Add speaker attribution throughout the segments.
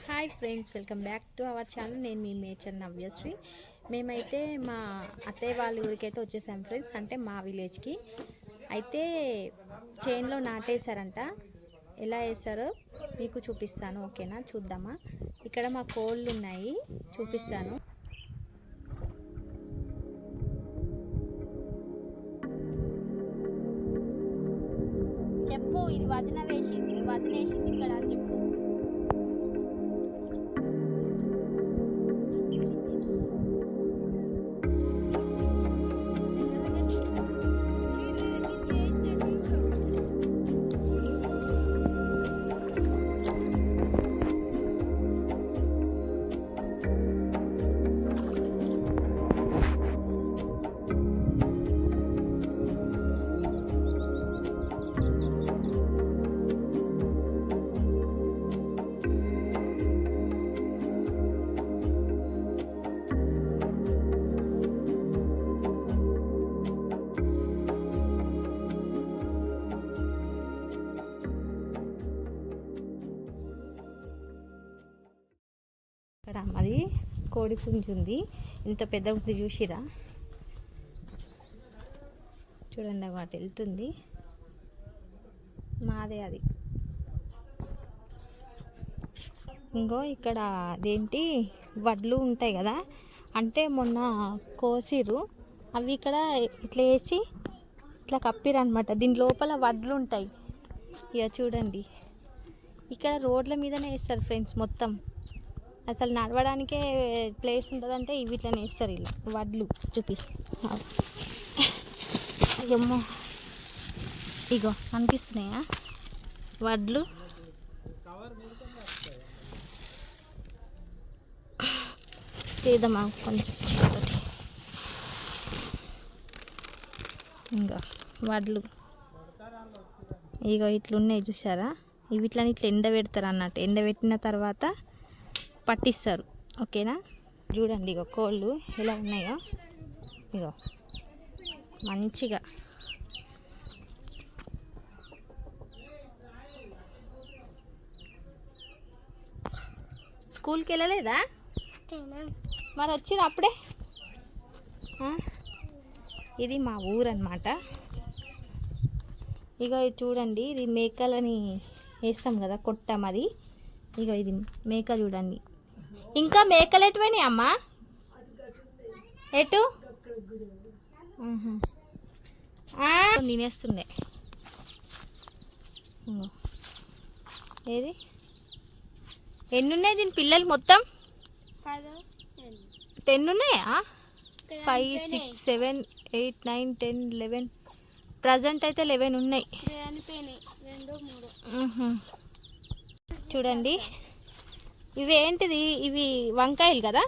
Speaker 1: Hi friends, welcome back to our channel. నేను మీ మేచర్ నవ్యశ్రీ. మేమైతే మా అత్తయ్య వాళ్ళ ఊరికి అయితే వచ్చేసాం ఫ్రెండ్స్, అంటే మా విలేజ్కి. అయితే చేన్లో నాటేశారంట. ఎలా వేసారో మీకు చూపిస్తాను, ఓకేనా? చూద్దామా. ఇక్కడ మా కోళ్ళు ఉన్నాయి, చూపిస్తాను. చెప్పు, ఇది వదిన వేసింది ఇక్కడ అని చెప్పు. ఇక్కడ అది కోడి పుంజు ఉంది, ఇంత పెద్ద ఉంది, చూసిరా? చూడండి, వాటి వెళ్తుంది. మాదే అది. ఇంకో ఇక్కడ అదేంటి వడ్లు ఉంటాయి కదా, అంటే మొన్న కోసిరు, అవి ఇక్కడ ఇట్లా వేసి ఇట్లా కప్పిరు అనమాట. దీని లోపల వడ్లు ఉంటాయి. ఇక చూడండి, ఇక్కడ రోడ్ల మీదనే వేస్తారు ఫ్రెండ్స్. మొత్తం అసలు నడవడానికే ప్లేస్ ఉంటుందంటే వీటిని వేస్తారు ఇలా వడ్లు. చూపిస్తా, అయ్యమ్మో, ఇగో కనిపిస్తున్నాయా వడ్లు? తీద్దామా కొంచెం చేతోటి. ఇంకా వడ్లు ఇగో ఇట్లున్నాయి, చూసారా? వీటిని ఇట్లా ఎండబెడతారు అన్నట్టు. ఎండబెట్టిన తర్వాత పట్టిస్తారు, ఓకేనా? చూడండి, ఇగో కోళ్ళు ఎలా ఉన్నాయో. ఇగో మంచిగా స్కూల్కి వెళ్ళలేదా మరి? వచ్చిరా అప్పుడే? ఇది మా ఊరు అన్నమాట. ఇగో ఇది చూడండి, ఇది మేకలని వేస్తాం కదా, కొట్టాం అది. ఇగో ఇది మేక చూడండి. ఇంకా మేకలు ఎటువైనాయి అమ్మా? ఎటు తినేస్తుండే. ఏది ఎన్ని ఉన్నాయి దీని పిల్లలు? మొత్తం 10 ఉన్నాయా? 5, 6, 7, 8, 9, 10, 11. ప్రజెంట్ అయితే 11 ఉన్నాయి. చూడండి, ఇవి ఏంటిది? ఇవి వంకాయలు కదా.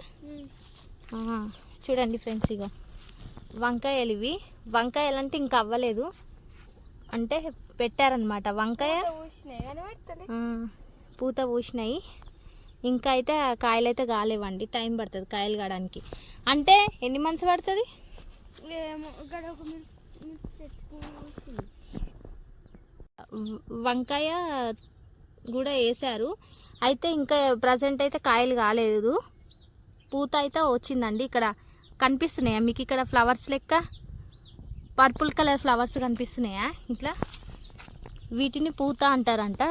Speaker 1: చూడండి ఫ్రెండ్స్, ఇగో వంకాయలు. ఇవి వంకాయలు అంటే ఇంకా అవ్వలేదు, అంటే పెట్టారనమాట. వంకాయ పూత పూసినాయి, ఇంకా అయితే కాయలు అయితే కాలేవండి. టైం పడుతుంది కాయలు కాయడానికి. అంటే ఎన్ని మంత్స్ పడుతుంది? వంకాయ కూడా వేసారు, అయితే ఇంకా ప్రజెంట్ అయితే కాయలు కాలేదు. పూత అయితే వచ్చిందండి. ఇక్కడ కనిపిస్తున్నాయా మీకు? ఇక్కడ ఫ్లవర్స్ లెక్క పర్పుల్ కలర్ ఫ్లవర్స్ కనిపిస్తున్నాయా? ఇట్లా వీటిని పూత అంటారంట.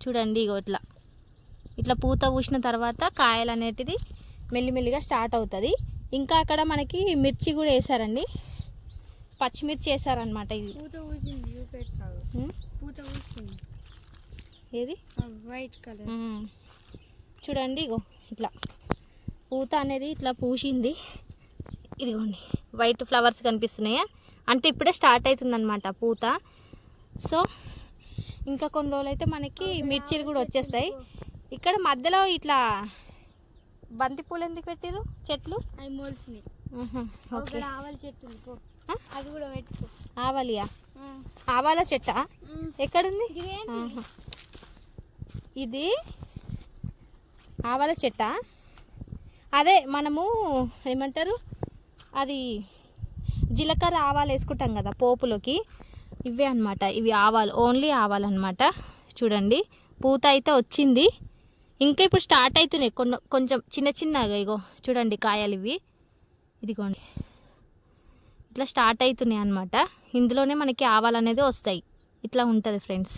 Speaker 1: చూడండి, ఇగో ఇట్లా ఇట్లా పూత పూసిన తర్వాత కాయలు అనేటిది మెల్లిమెల్లిగా స్టార్ట్ అవుతుంది. ఇంకా అక్కడ మనకి మిర్చి కూడా వేసారండి, పచ్చిమిర్చి వేసారనమాట. ఇది ఏది వైట్ కలర్ చూడండి, ఇగో ఇట్లా పూత అనేది ఇట్లా పూసింది. ఇదిగోండి, వైట్ ఫ్లవర్స్ కనిపిస్తున్నాయా? అంటే ఇప్పుడే స్టార్ట్ అవుతుందన్నమాట పూత. సో ఇంకా కొన్ని రోజులు అయితే మనకి మిర్చీలు కూడా వచ్చేస్తాయి. ఇక్కడ మధ్యలో ఇట్లా బంతి పూలు ఎందుకు పెట్టారు? చెట్లు అవి మోల్సినాయి. ఆవాల చెట్టు అది కూడా పెట్టుకో. ఆవాలియా? ఆవాల చెట్టా? ఎక్కడుంది ఇది? ఆవాల చెట్టా? అదే మనము ఏమంటారు, అది జీలకర్ర ఆవాలు వేసుకుంటాం కదా పోపులోకి, ఇవే అన్నమాట. ఇవి ఆవాలు, ఓన్లీ ఆవాలు అన్నమాట. చూడండి, పూత అయితే వచ్చింది. ఇంకా ఇప్పుడు స్టార్ట్ అవుతున్నాయి కొంచెం చిన్న చిన్నగా. ఇగో చూడండి కాయలు ఇవి, ఇదిగోండి ఇట్లా స్టార్ట్ అవుతున్నాయి అన్నమాట. ఇందులోనే మనకి ఆవాలు అనేది వస్తాయి. ఇట్లా ఉంటుంది ఫ్రెండ్స్.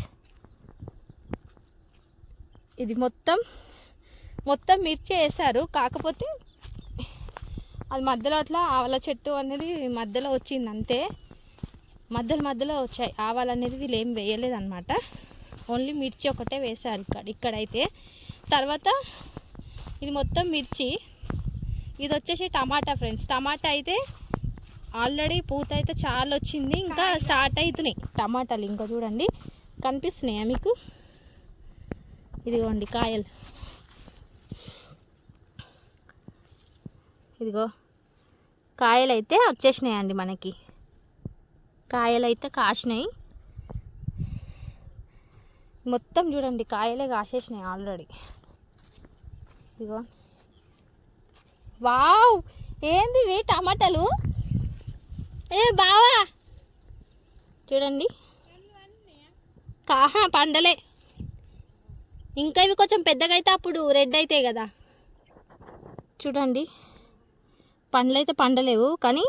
Speaker 1: ఇది మొత్తం మిర్చి వేసారు, కాకపోతే అది మధ్యలో అట్లా ఆవాల చెట్టు అనేది మధ్యలో వచ్చింది అంతే. మధ్యలో వచ్చాయి ఆవాలు అనేది. వీళ్ళు ఏం వేయలేదు అనమాట, ఓన్లీ మిర్చి ఒకటే వేశారు ఇక్కడైతే. తర్వాత ఇది మొత్తం మిర్చి, ఇది వచ్చేసి టమాటా ఫ్రెండ్స్. టమాటా అయితే ఆల్రెడీ పూత అయితే చాలా వచ్చింది, ఇంకా స్టార్ట్ అవుతున్నాయి టమాటాలు. ఇంకా చూడండి కనిపిస్తున్నాయా మీకు, ఇదిగోండి కాయలు. ఇదిగో కాయలు అయితే వచ్చేసినాయండి మనకి, కాయలు అయితే కాసినాయి మొత్తం. చూడండి కాయలే కాసేసినాయి ఆల్రెడీ. ఇదిగో వావ్, ఏంది ఇవి టమాటాలు? ఏ బావా చూడండి, కాహా పండలే ఇంకా. ఇవి కొంచెం పెద్దగా అయితే అప్పుడు రెడ్ అవుతాయి కదా. చూడండి పండ్లు అయితే పండలేవు, కానీ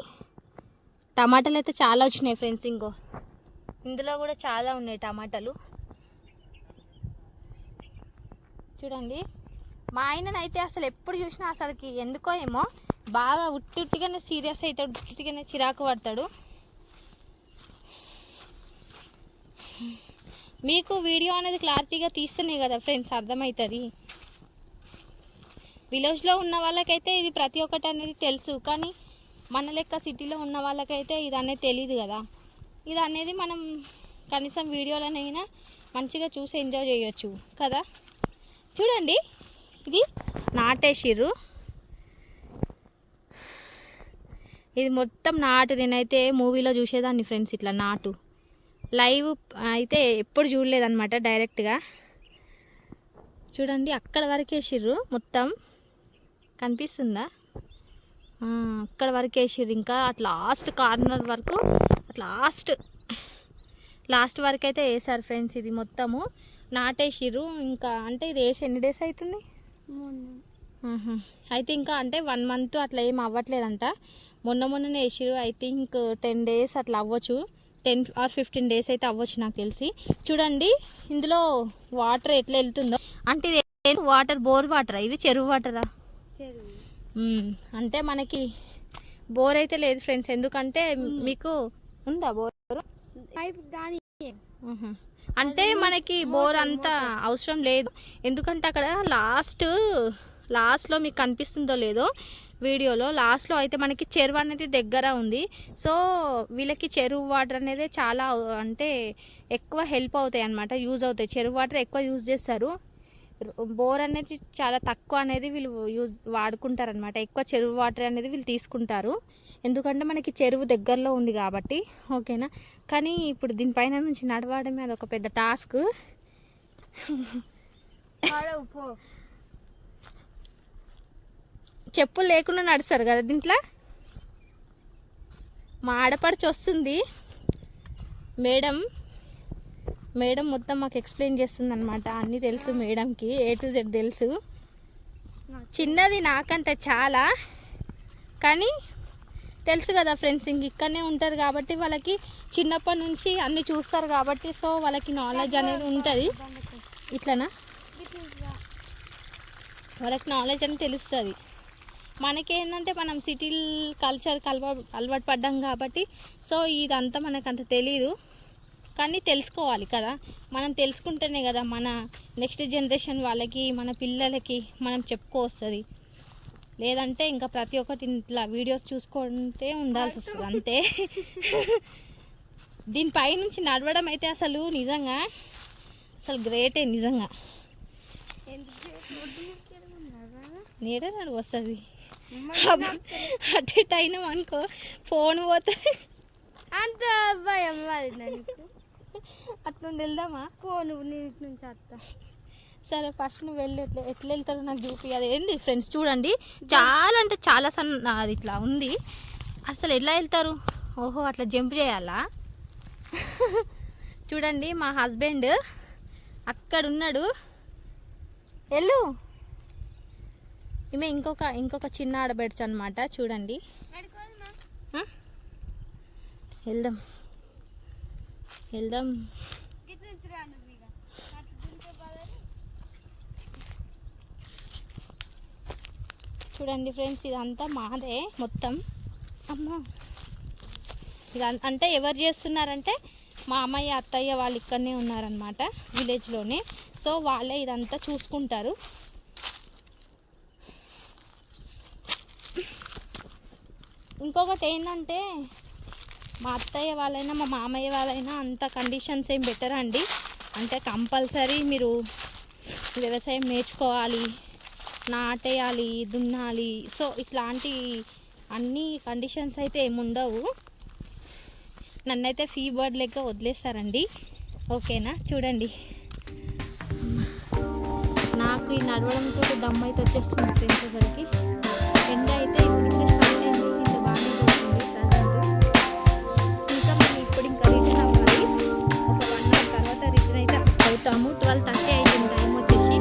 Speaker 1: టమాటాలు అయితే చాలా వచ్చినాయి ఫ్రెండ్స్. ఇందులో కూడా చాలా ఉన్నాయి టమాటాలు. చూడండి మా ఆయననైతే అసలు ఎప్పుడు చూసినా అసలుకి ఎందుకో ఏమో బాగా ఉట్టిగానే సీరియస్ అవుతాడు, ఉట్టిగానే చిరాకు పడతాడు. మీకు వీడియో అనేది క్లారిటీగా తీస్తేనే కదా ఫ్రెండ్స్ అర్థమవుతుంది. విలేజ్లో ఉన్న వాళ్ళకైతే ఇది ప్రతి ఒక్కటి అనేది తెలుసు, కానీ మన లెక్క సిటీలో ఉన్న వాళ్ళకైతే ఇది అనేది తెలియదు కదా. ఇది అనేది మనం కనీసం వీడియోలోనైనా మంచిగా చూసి ఎంజాయ్ చేయొచ్చు కదా. చూడండి ఇది నాటేసిర్రు, ఇది మొత్తం నాటు. నేనైతే మూవీలో చూసేదాన్ని ఫ్రెండ్స్ ఇట్లా నాటు. లైవ్ అయితే ఎప్పుడు చూడలేదన్నమాట డైరెక్ట్గా. చూడండి అక్కడ వరకు వేసిర్రు మొత్తం, కనిపిస్తుందా? అక్కడ వరకు వేసిర్రు. ఇంకా అట్ లాస్ట్ కార్నర్ వరకు, లాస్ట్ వరకు అయితే వేసారు ఫ్రెండ్స్. ఇది మొత్తము నాటేసిర్రు. ఇంకా అంటే ఇది వేసి ఎన్ని డేస్ అవుతుంది అయితే? ఇంకా అంటే 1 month అట్లా ఏం అవ్వట్లేదంట. మొన్ననే వేసిర్రు. ఐ థింక్ 10 days అట్లా అవ్వచ్చు, 10 or 15 days అయితే అవ్వచ్చు నాకు తెలిసి. చూడండి ఇందులో వాటర్ ఎట్లా వెళ్తుందో. అంటే ఇది వాటర్ బోర్ వాటరా, ఇది చెరువు వాటరా? అంటే మనకి బోర్ అయితే లేదు ఫ్రెండ్స్, ఎందుకంటే మీకు ఉందా బోర్? అంటే మనకి బోర్ అంతా అవసరం లేదు, ఎందుకంటే అక్కడ లాస్ట్లో మీకు కనిపిస్తుందో లేదో వీడియోలో, లాస్ట్లో అయితే మనకి చెరువు అనేది దగ్గర ఉంది. సో వీళ్ళకి చెరువు వాటర్ అనేది చాలా అంటే ఎక్కువ హెల్ప్ అవుతాయి అన్నమాట, యూజ్ అవుతాయి. చెరువు వాటర్ ఎక్కువ యూజ్ చేస్తారు, బోర్ అనేది చాలా తక్కువ అనేది వీళ్ళు వాడుకుంటారనమాట. ఎక్కువ చెరువు వాటర్ అనేది వీళ్ళు తీసుకుంటారు, ఎందుకంటే మనకి చెరువు దగ్గరలో ఉంది కాబట్టి. ఓకేనా, కానీ ఇప్పుడు దీనిపైన నుంచి నడవడమే అది ఒక పెద్ద టాస్క్. చెప్పులు లేకుండా నడుస్తారు కదా దీంట్లో. మా ఆడపడిచి వస్తుంది మేడం మొత్తం మాకు ఎక్స్ప్లెయిన్ చేస్తుంది అనమాట. అన్నీ తెలుసు మేడంకి, A to Z తెలుసు. చిన్నది నాకంటే చాలా, కానీ తెలుసు కదా ఫ్రెండ్స్, ఇంక ఇక్కడనే ఉంటారు కాబట్టి వాళ్ళకి చిన్నప్పటి నుంచి అన్నీ చూస్తారు కాబట్టి, సో వాళ్ళకి నాలెడ్జ్ అనేది ఉంటుంది. ఇట్లనా వాళ్ళకి నాలెడ్జ్ అని తెలుస్తుంది. మనకేంటంటే మనం సిటీ కల్చర్కి అలవాటు పడ్డాం కాబట్టి, సో ఇదంతా మనకు అంత తెలీదు, కానీ తెలుసుకోవాలి కదా. మనం తెలుసుకుంటేనే కదా మన నెక్స్ట్ జనరేషన్ వాళ్ళకి, మన పిల్లలకి మనం చెప్పుకోవస్తుంది. లేదంటే ఇంకా ప్రతి ఒక్కటి ఇట్లా వీడియోస్ చూసుకుంటే ఉండాల్సి వస్తుంది అంతే. దీనిపై నుంచి నడవడం అయితే అసలు నిజంగా అసలు గ్రేటే నిజంగా. నీడ నడుగు వస్తుంది, అటు ఇటు అయినాం అనుకో ఫోన్ పోతుంది.
Speaker 2: అంత భయం
Speaker 1: అట్లా వెళ్దామా?
Speaker 2: ఫోన్ నీటి నుంచి అత్త.
Speaker 1: సరే ఫస్ట్ నువ్వు వెళ్ళి ఎట్లా వెళ్తారో నాకు చూపి. అది ఏంది ఫ్రెండ్స్ చూడండి, చాలా అంటే చాలా అది ఇట్లా ఉంది. అసలు ఎట్లా వెళ్తారు? ఓహో అట్లా జంప్ చేయాలా? చూడండి మా హస్బెండ్ అక్కడ ఉన్నాడు. వెళ్ళు. ఈమె ఇంకొక చిన్న ఆడబెడచ్చు అనమాట. చూడండి, వెళ్దాం. చూడండి ఫ్రెండ్స్, ఇదంతా మాదే మొత్తం. అమ్మా, ఇది అంటే ఎవరు చేస్తున్నారంటే మా అమ్మయ్య అత్తయ్య వాళ్ళు ఇక్కడనే ఉన్నారనమాట, విలేజ్లోనే. సో వాళ్ళే ఇదంతా చూసుకుంటారు. ఇంకొకటి ఏంటంటే మా అత్తయ్య వాళ్ళైనా మా మామయ్య వాళ్ళైనా అంత కండిషన్స్ ఏం పెట్టరండి. అంటే కంపల్సరీ మీరు వ్యవసాయం నేర్చుకోవాలి, నాటేయాలి, దున్నాలి, సో ఇట్లాంటి అన్ని కండిషన్స్ అయితే ఏముండవు. నన్నైతే ఫీ బర్డ్ లెక్క వదిలేస్తారండి. ఓకేనా? చూడండి, నాకు ఈ నడవడంతో దమ్ అయితే వచ్చేస్తుంది ఫ్రెండ్స్. అసలుకి ఎండ అయితే ఇప్పుడు స్టార్ట్ అయింది, ఇంకా బాగానే పోతుంది ప్రజెంట్. ఇంకా మేము ఇప్పుడు ఇంకా రిటర్న్ అవ్వాలి. ఒక 1 hour తర్వాత రిటర్న్ అయితే అవుతాము. 12:30 అయిపోయింది టైం వచ్చేసి.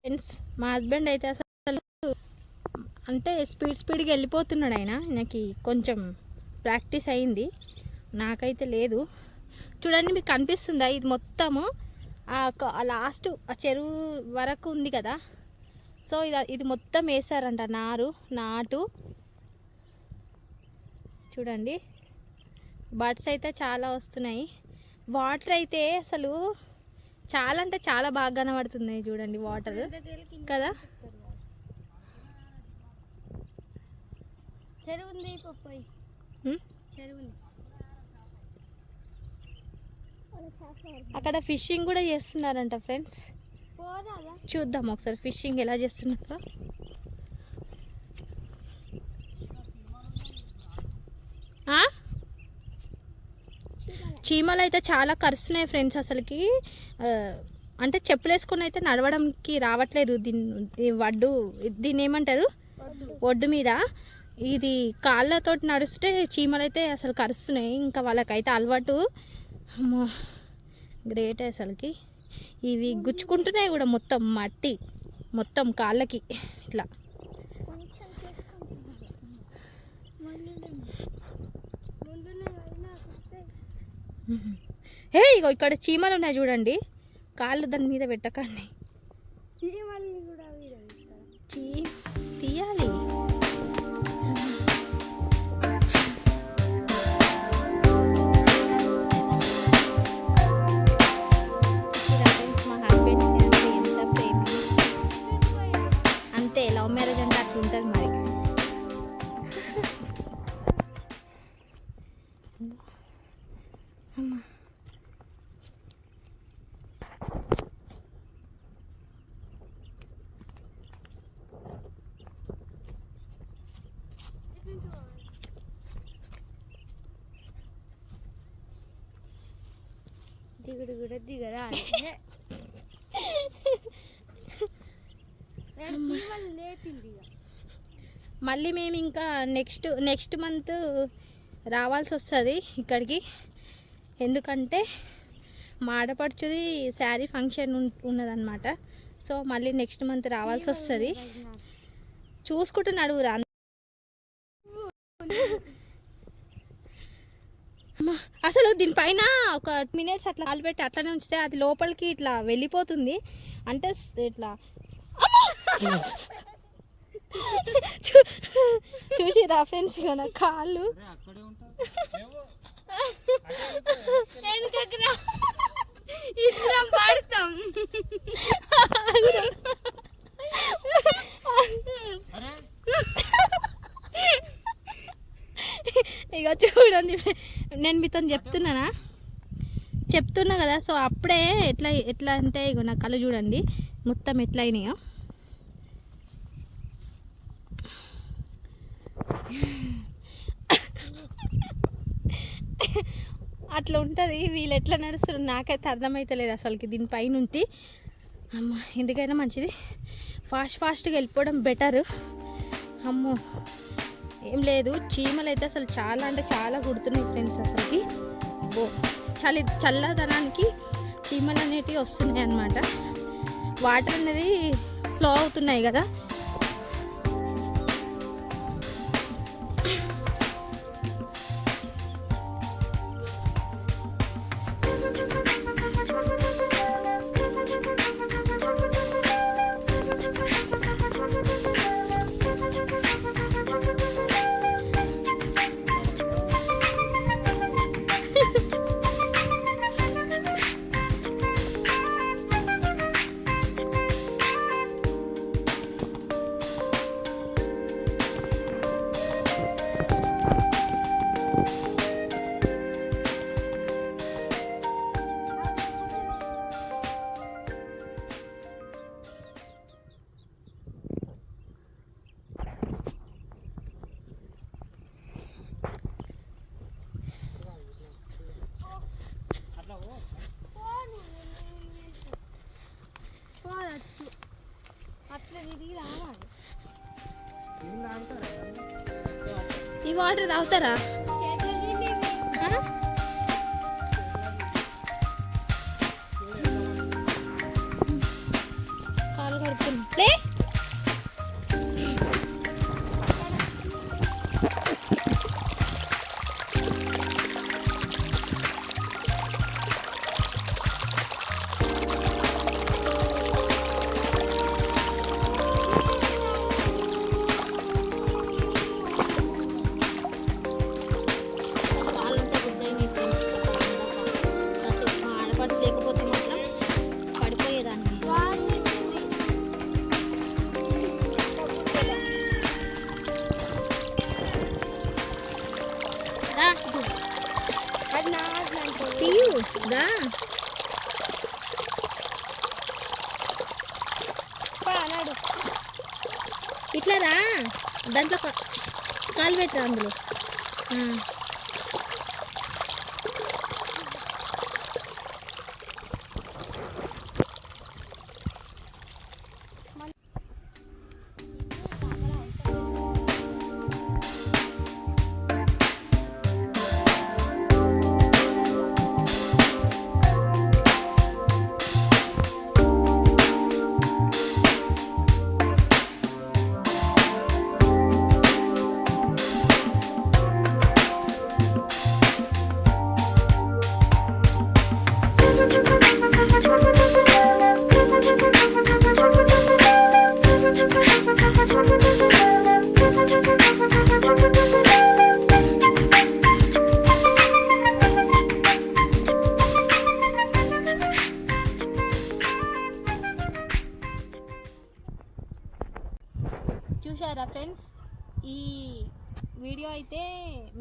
Speaker 1: ఫ్రెండ్స్, మా హస్బెండ్ అయితే అసలు అంటే స్పీడ్గా వెళ్ళిపోతున్నాడు. ఆయనకి కొంచెం ప్రాక్టీస్ అయింది, నాకైతే లేదు. చూడండి, మీకు కనిపిస్తుందా? ఇది మొత్తము లాస్ట్ ఆ చెరువు వరకు ఉంది కదా. సో ఇది మొత్తం వేసారంట నాటు. చూడండి, బర్డ్స్ అయితే చాలా వస్తున్నాయి. వాటర్ అయితే అసలు చాలా అంటే చాలా బాగా కనబడుతున్నాయి. చూడండి వాటర్ కదా. అక్కడ ఫిషింగ్ కూడా చేస్తున్నారంట ఫ్రెండ్స్. చూద్దాం ఒకసారి ఫిషింగ్ ఎలా చేస్తున్నారో. చీమలు అయితే చాలా కరుస్తున్నాయి ఫ్రెండ్స్. అసలుకి అంటే చెప్పులు వేసుకొని అయితే నడవడానికి రావట్లేదు. దీన్ని ఏమంటారు, ఒడ్డు మీద ఇది కాళ్ళతోటి నడుస్తే చీమలు అయితే అసలు కరుస్తున్నాయి. ఇంకా వాళ్ళకైతే అలవాటు. గ్రేట్ అసలుకి. ఇవి గుచ్చుకుంటున్నాయి కూడా, మొత్తం మట్టి మొత్తం కాళ్ళకి ఇట్లా. ఇగో ఇక్కడ చీమలు ఉన్నాయి చూడండి, కాళ్ళు దాని మీద పెట్టకండి. తీయాలి. అమ్మా
Speaker 2: దిగుడు కూడా దిగరా లేపింది ఇక.
Speaker 1: మళ్ళీ మేము ఇంకా నెక్స్ట్ మంత్ రావాల్సి వస్తుంది ఇక్కడికి. ఎందుకంటే మా ఆడపడుచుది శారీ ఫంక్షన్ ఉన్నదన్నమాట. సో మళ్ళీ నెక్స్ట్ మంత్ రావాల్సి వస్తుంది. చూసుకుంటున్నాడు రా. అసలు దీనిపైన ఒక మినిట్స్ అట్లా కాలు పెట్టి అట్లనే ఉంచితే అది లోపలికి ఇట్లా వెళ్ళిపోతుంది. అంటే ఇట్లా చూసిరా ఫ్రెండ్స్ కదా కాళ్ళు
Speaker 2: ఇద్దరం పడతాం.
Speaker 1: ఇక చూడండి, నేను మీతో చెప్తున్నా కదా. సో అప్పుడే ఎట్లా అంటే ఇగో నా కళ్ళు చూడండి మొత్తం ఎట్లా అయినాయో. అట్లా ఉంటుంది. వీళ్ళు ఎట్లా నడుస్తారు నాకైతే అర్థమవుతలేదు అసలుకి దీనిపైన ఉంటే. అమ్మ ఎందుకైనా మంచిది ఫాస్ట్గా వెళ్ళిపోవడం బెటర్. అమ్మో ఏం లేదు, చీమలు అయితే అసలు చాలా అంటే చాలా కుడుతున్నాయి ఫ్రెండ్స్. అసలుకి చల్లదనానికి చీమలు అనేటివి వస్తున్నాయి అన్నమాట. వాటర్ అనేది ఫ్లో అవుతున్నాయి కదా.
Speaker 2: అట్లా తిరిగి రావాలి.
Speaker 1: ఈ వాటర్ తాగుతారా? కాలు కడుపుతున్నా. లేకపోతే మాత్రం పడిపోయేదాన్ని. ఇట్లా రా, దాంట్లో కాలు పెట్టరా అందులో. చూసారా ఫ్రెండ్స్, ఈ వీడియో అయితే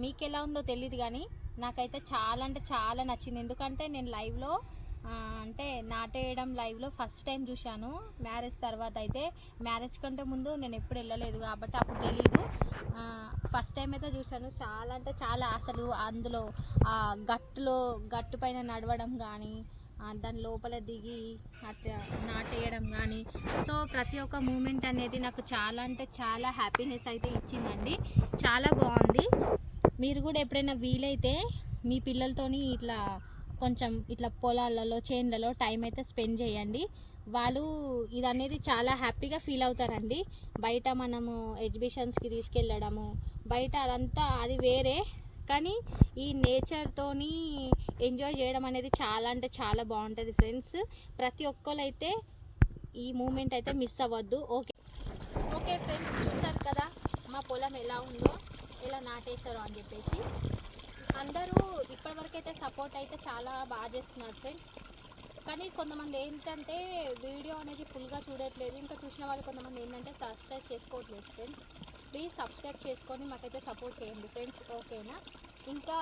Speaker 1: మీకు ఎలా ఉందో తెలియదు కానీ నాకైతే చాలా అంటే చాలా నచ్చింది. ఎందుకంటే నేను లైవ్లో అంటే నాటేయడం లైవ్లో ఫస్ట్ టైం చూశాను. మ్యారేజ్ తర్వాత అయితే, మ్యారేజ్ కంటే ముందు నేను ఎప్పుడు వెళ్ళలేదు కాబట్టి అప్పుడు తెలీదు. ఫస్ట్ టైం అయితే చూశాను. చాలా అంటే చాలా అసలు అందులో గట్టు పైన నడవడం కానీ, దాని లోపల దిగి అట్లా నాటేయడం కానీ, సో ప్రతి ఒక్క మూమెంట్ అనేది నాకు చాలా అంటే చాలా హ్యాపీనెస్ అయితే ఇచ్చిందండి. చాలా బాగుంది. మీరు కూడా ఎప్పుడైనా వీలైతే మీ పిల్లలతోని ఇట్లా కొంచెం ఇట్లా పొలాలలో చేన్లలో టైం అయితే స్పెండ్ చేయండి. వాళ్ళు ఇది అనేది చాలా హ్యాపీగా ఫీల్ అవుతారండి. బయట మనము ఎగ్జిబిషన్స్కి తీసుకెళ్ళడము బయట అదంతా అది వేరే, కానీ ఈ నేచర్తోని ఎంజాయ్ చేయడం అనేది చాలా అంటే చాలా బాగుంటుంది ఫ్రెండ్స్. ప్రతి ఒక్కరు అయితే ఈ మూమెంట్ అయితే మిస్ అవ్వద్దు. ఓకే ఫ్రెండ్స్, చూసారు కదా మా పొలం ఎలా ఉందో, ఎలా నాటేశారో అని చెప్పేసి. అందరూ ఇప్పటివరకు అయితే సపోర్ట్ అయితే చాలా బాగా చేస్తున్నారు ఫ్రెండ్స్. కానీ కొంతమంది ఏంటంటే వీడియో అనేది ఫుల్గా చూడట్లేదు. ఇంకా చూసిన వాళ్ళు కొంతమంది ఏంటంటే సబ్స్క్రైబ్ చేసుకోవట్లేదు ఫ్రెండ్స్. ప్లీజ్ సబ్స్క్రైబ్ చేసుకొని మాకైతే సపోర్ట్ చేయండి ఫ్రెండ్స్, ఓకేనా? ఇంకా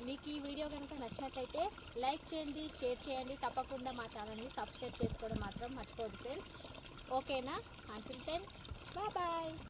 Speaker 1: మీకు ఈ వీడియో కనుక నచ్చినట్లయితే లైక్ చేయండి, షేర్ చేయండి. తప్పకుండా మా ఛానల్ని సబ్స్క్రైబ్ చేసుకోవడం మాత్రం మర్చిపోవద్దు ఫ్రెండ్స్, ఓకేనా? Until then bye.